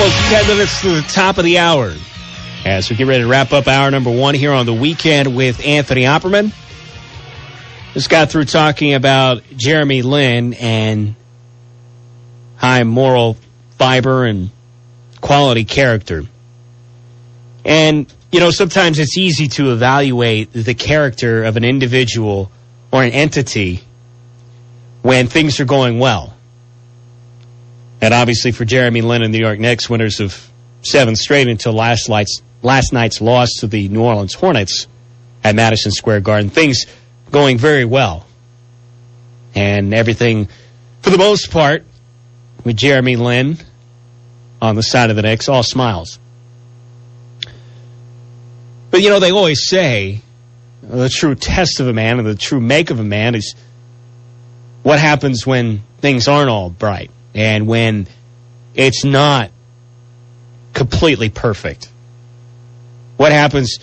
Well, 10 minutes to the top of the hour as we get ready to wrap up hour number one here on the weekend with Anthony Opperman. Just got through talking about Jeremy Lin and high moral fiber and quality character. And, you know, sometimes it's easy to evaluate the character of an individual or an entity when things are going well. And obviously for Jeremy Lin and the New York Knicks, winners of 7 straight until last night's loss to the New Orleans Hornets at Madison Square Garden, things going very well. And everything, for the most part, with Jeremy Lin on the side of the Knicks, all smiles. But, you know, they always say the true test of a man and the true make of a man is what happens when things aren't all bright and when it's not completely perfect. What happens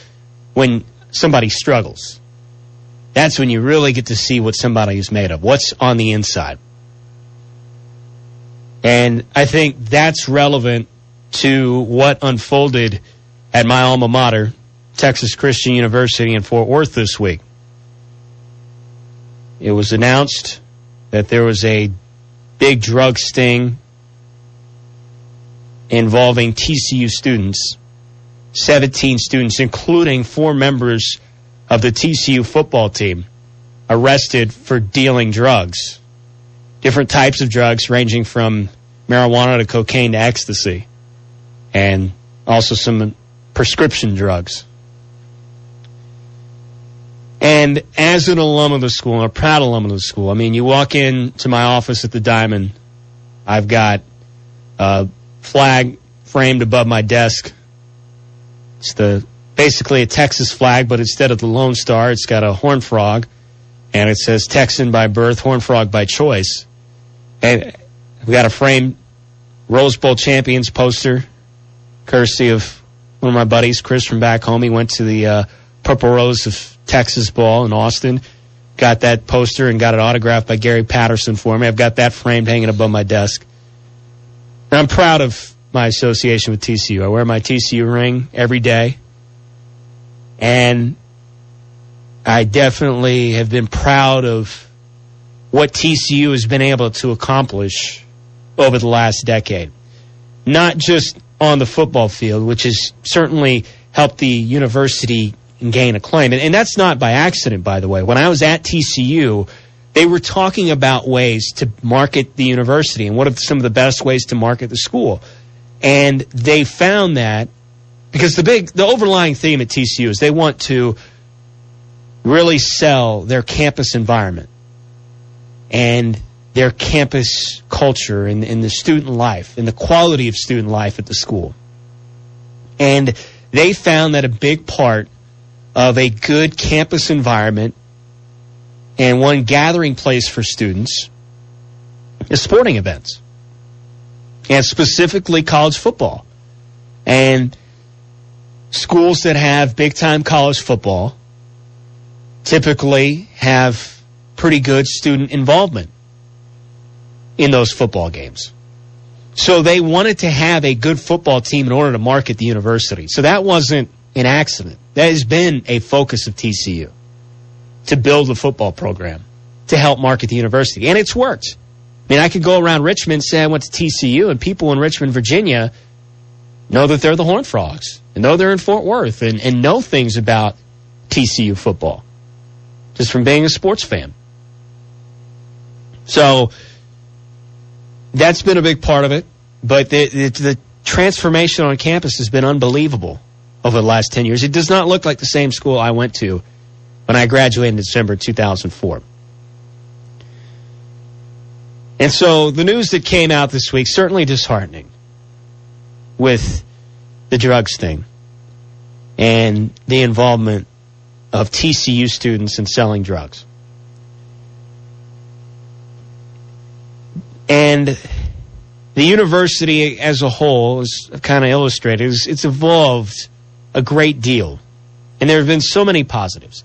when somebody struggles? That's when you really get to see what somebody is made of, what's on the inside. And I think that's relevant to what unfolded at my alma mater, Texas Christian University in Fort Worth this week. It was announced that there was a big drug sting involving TCU students, 17 students, including 4 members of the TCU football team, arrested for dealing drugs. Different types of drugs ranging from marijuana to cocaine to ecstasy, and also some prescription drugs. And as an alum of the school, and a proud alum of the school, I mean, you walk into my office at the Diamond, I've got a flag framed above my desk. It's basically a Texas flag, but instead of the Lone Star, it's got a horned frog, and it says Texan by birth, horned frog by choice. And we got a framed Rose Bowl champions poster, courtesy of one of my buddies, Chris from back home. He went to the Purple Rose of Texas Ball in Austin, got that poster and got it autographed by Gary Patterson for me. I've got that framed hanging above my desk. And I'm proud of my association with TCU. I wear my TCU ring every day. And I definitely have been proud of what TCU has been able to accomplish over the last decade. Not just on the football field, which has certainly helped the university gain acclaim. And that's not by accident, by the way. When I was at TCU, they were talking about ways to market the university and what are some of the best ways to market the school. And they found that because the overlying theme at TCU is they want to really sell their campus environment and their campus culture and the student life and the quality of student life at the school. And they found that a big part of a good campus environment and one gathering place for students is sporting events, and specifically college football. And schools that have big-time college football typically have pretty good student involvement in those football games. So they wanted to have a good football team in order to market the university. So that wasn't an accident. That has been a focus of TCU, to build the football program, to help market the university. And it's worked. I mean, I could go around Richmond and say I went to TCU, and people in Richmond, Virginia know that they're the Horned Frogs, and know they're in Fort Worth, and know things about TCU football, just from being a sports fan. So that's been a big part of it. But the transformation on campus has been unbelievable over the last 10 years. It does not look like the same school I went to when I graduated in December 2004. And so the news that came out this week, certainly disheartening with the drugs thing and the involvement of TCU students in selling drugs. And the university as a whole, as I've kind of illustrated, it's evolved a great deal. And there have been so many positives.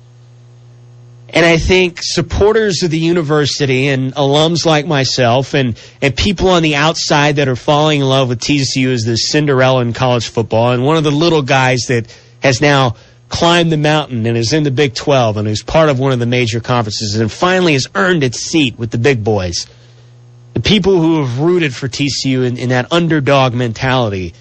And I think supporters of the university and alums like myself and people on the outside that are falling in love with TCU as the Cinderella in college football, and one of the little guys that has now climbed the mountain and is in the Big 12 and is part of one of the major conferences and finally has earned its seat with the big boys. The people who have rooted for TCU in that underdog mentality,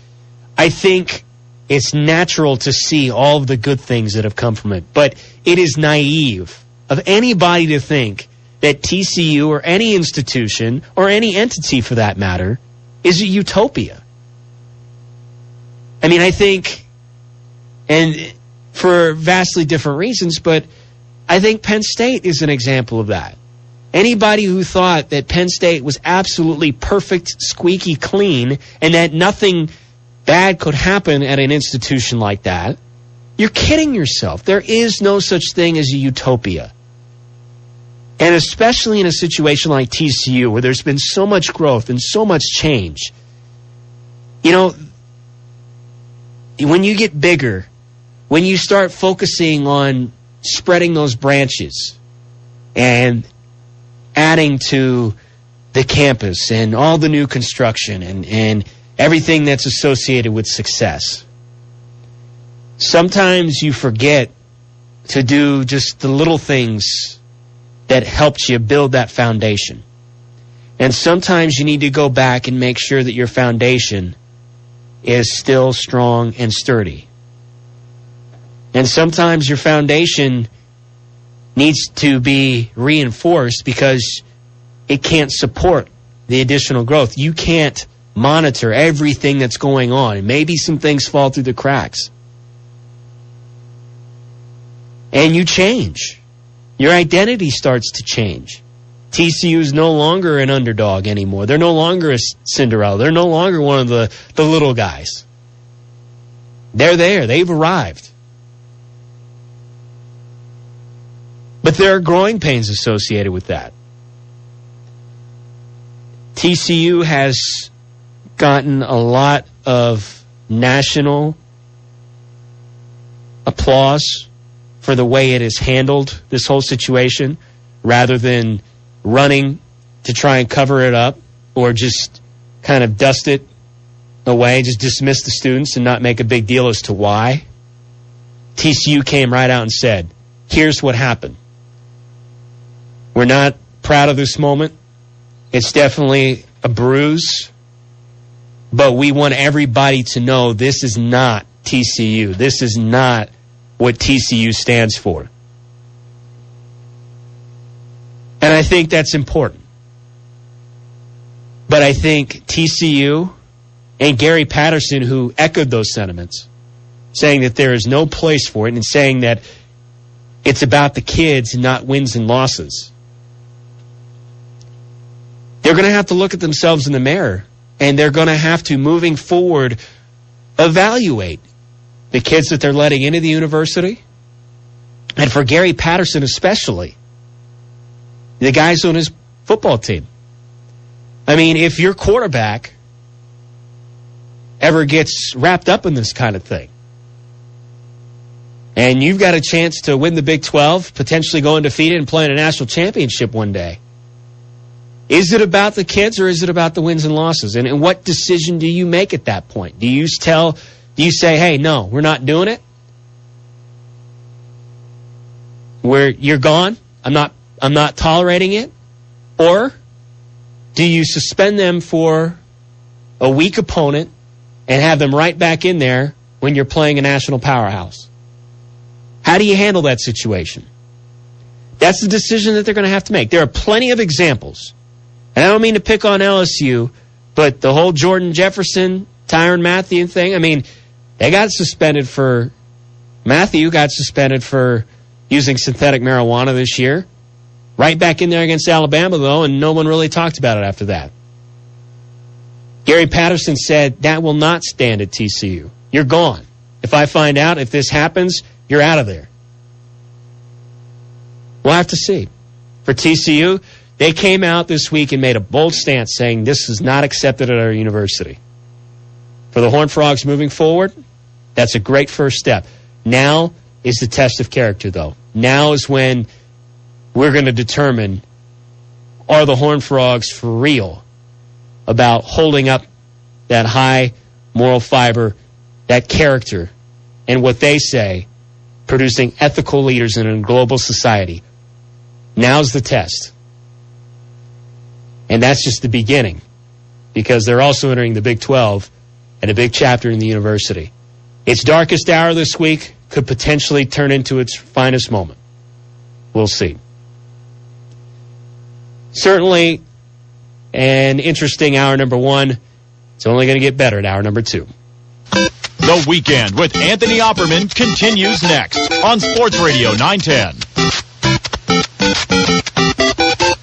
I think it's natural to see all of the good things that have come from it. But it is naive of anybody to think that TCU or any institution or any entity for that matter is a utopia. I mean, I think, and for vastly different reasons, but I think Penn State is an example of that. Anybody who thought that Penn State was absolutely perfect, squeaky clean, and that nothing bad could happen at an institution like that, you're kidding yourself. There is no such thing as a utopia. And especially in a situation like TCU, where there's been so much growth and so much change. You know, when you get bigger, when you start focusing on spreading those branches and adding to the campus and all the new construction and everything that's associated with success, sometimes you forget to do just the little things that helped you build that foundation. And sometimes you need to go back and make sure that your foundation is still strong and sturdy. And sometimes your foundation needs to be reinforced because it can't support the additional growth. You can't monitor everything that's going on. And maybe some things fall through the cracks. And you change. Your identity starts to change. TCU is no longer an underdog anymore. They're no longer a Cinderella. They're no longer one of the little guys. They're there. They've arrived. But there are growing pains associated with that. TCU has gotten a lot of national applause for the way it has handled this whole situation, rather than running to try and cover it up or just kind of dust it away, just dismiss the students and not make a big deal as to why. TCU came right out and said, here's what happened. We're not proud of this moment. It's definitely a bruise, but we want everybody to know this is not TCU. This is not what TCU stands for. And I think that's important. But I think TCU and Gary Patterson, who echoed those sentiments, saying that there is no place for it and saying that it's about the kids and not wins and losses, they're going to have to look at themselves in the mirror, and they're going to have to, moving forward, evaluate the kids that they're letting into the university. And for Gary Patterson especially, the guys on his football team. I mean, if your quarterback ever gets wrapped up in this kind of thing, and you've got a chance to win the Big 12, potentially go undefeated and play in a national championship one day, is it about the kids or is it about the wins and losses? And what decision do you make at that point? Do you say, hey, no, we're not doing it? You're gone? I'm not tolerating it? Or do you suspend them for a weak opponent and have them right back in there when you're playing a national powerhouse? How do you handle that situation? That's the decision that they're going to have to make. There are plenty of examples. And I don't mean to pick on LSU, but the whole Jordan Jefferson, Tyrann Mathieu thing, I mean, Matthew got suspended for using synthetic marijuana this year. Right back in there against Alabama, though, and no one really talked about it after that. Gary Patterson said, that will not stand at TCU. You're gone. If I find out, if this happens, you're out of there. We'll have to see. For TCU, they came out this week and made a bold stance saying this is not accepted at our university. For the Horned Frogs moving forward, that's a great first step. Now is the test of character, though. Now is when we're going to determine, are the Horned Frogs for real about holding up that high moral fiber, that character, and what they say, producing ethical leaders in a global society. Now's the test. And that's just the beginning, because they're also entering the Big 12 and a big chapter in the university. Its darkest hour this week could potentially turn into its finest moment. We'll see. Certainly an interesting hour number one. It's only going to get better at hour number two. The Weekend with Anthony Opperman continues next on Sports Radio 910.